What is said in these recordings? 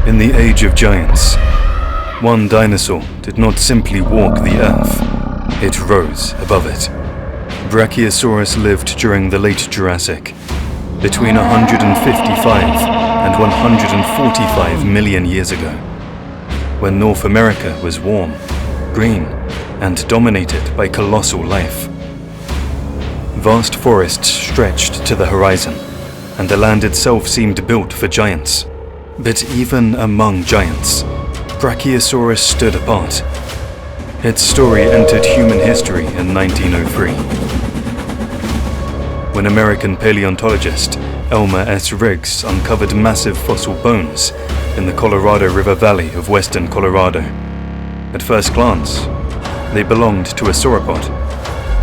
In the age of giants, one dinosaur did not simply walk the earth, it rose above it. Brachiosaurus lived during the Late Jurassic, between 155 and 145 million years ago, when North America was warm, green, and dominated by colossal life. Vast forests stretched to the horizon, and the land itself seemed built for giants. But even among giants, Brachiosaurus stood apart. Its story entered human history in 1903, when American paleontologist Elmer S. uncovered massive fossil bones in the Colorado River Valley of western Colorado. At first glance, they belonged to a sauropod,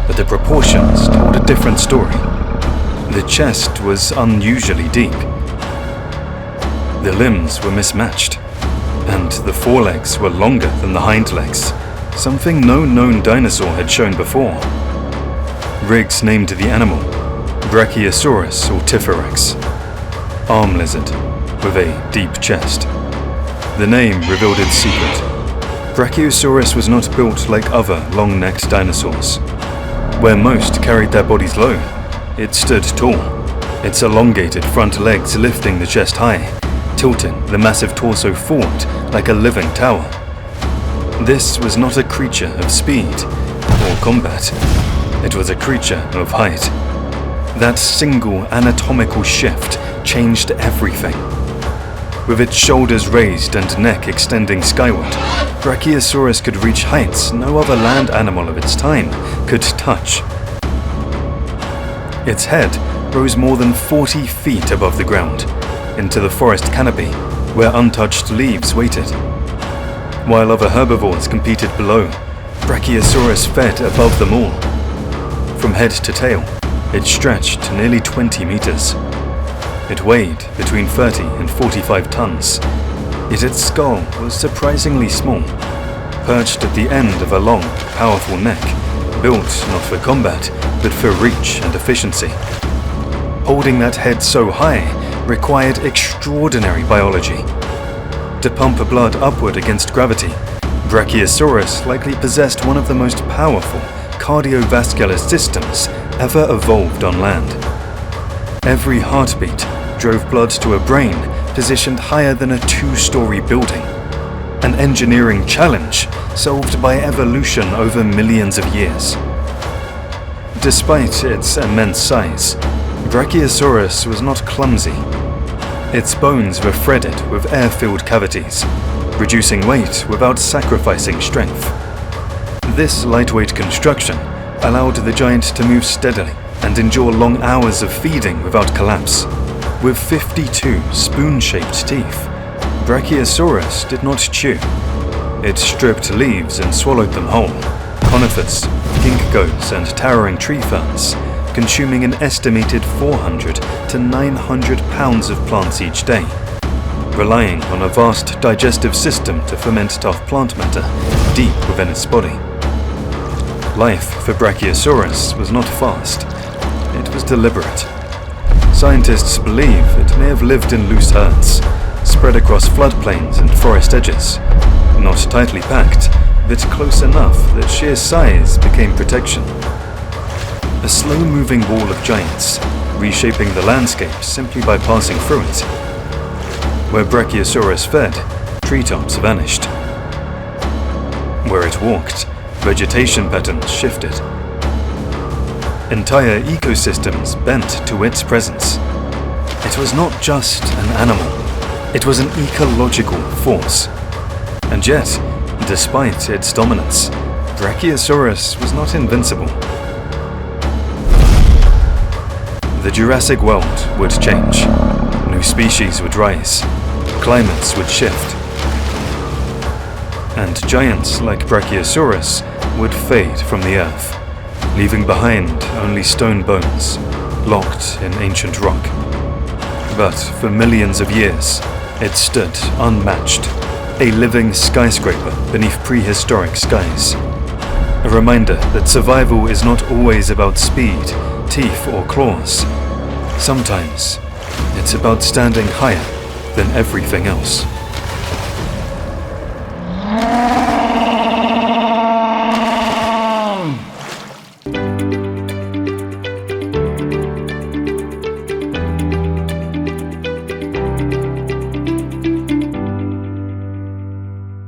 but the proportions told a different story. The chest was unusually deep. The limbs were mismatched, and the forelegs were longer than the hind legs, something no known dinosaur had shown before. Riggs named the animal Brachiosaurus orthiferex, arm lizard with a deep chest. The name revealed its secret. Brachiosaurus was not built like other long-necked dinosaurs. Where most carried their bodies low, it stood tall, its elongated front legs lifting the chest high, tilting the massive torso forward like a living tower. This was not a creature of speed or combat. It was a creature of height. That single anatomical shift changed everything. With its shoulders raised and neck extending skyward, Brachiosaurus could reach heights no other land animal of its time could touch. Its head rose more than 40 feet above the ground, into the forest canopy where untouched leaves waited. While other herbivores competed below, Brachiosaurus fed above them all. From head to tail, it stretched nearly 20 meters. It weighed between 30 and 45 tons, yet its skull was surprisingly small, perched at the end of a long, powerful neck, built not for combat, but for reach and efficiency. Holding that head so high required extraordinary biology. To pump blood upward against gravity, Brachiosaurus likely possessed one of the most powerful cardiovascular systems ever evolved on land. Every heartbeat drove blood to a brain positioned higher than a 2-story building, an engineering challenge solved by evolution over millions of years. Despite its immense size, Brachiosaurus was not clumsy. Its bones were threaded with air-filled cavities, reducing weight without sacrificing strength. This lightweight construction allowed the giant to move steadily and endure long hours of feeding without collapse. With 52 spoon-shaped teeth, Brachiosaurus did not chew. It stripped leaves and swallowed them whole, conifers, ginkgos, and towering tree ferns, consuming an estimated 400 to 900 pounds of plants each day, relying on a vast digestive system to ferment tough plant matter deep within its body. Life for Brachiosaurus was not fast. It was deliberate. Scientists believe it may have lived in loose herds, spread across floodplains and forest edges, not tightly packed, but close enough that sheer size became protection. A slow-moving wall of giants, reshaping the landscape simply by passing through it. Where Brachiosaurus fed, treetops vanished. Where it walked, vegetation patterns shifted. Entire ecosystems bent to its presence. It was not just an animal, it was an ecological force. And yet, despite its dominance, Brachiosaurus was not invincible. The Jurassic world would change. New species would rise. Climates would shift. And giants like Brachiosaurus would fade from the earth, leaving behind only stone bones, locked in ancient rock. But for millions of years, it stood unmatched, a living skyscraper beneath prehistoric skies. A reminder that survival is not always about speed, teeth, or claws. Sometimes, it's about standing higher than everything else.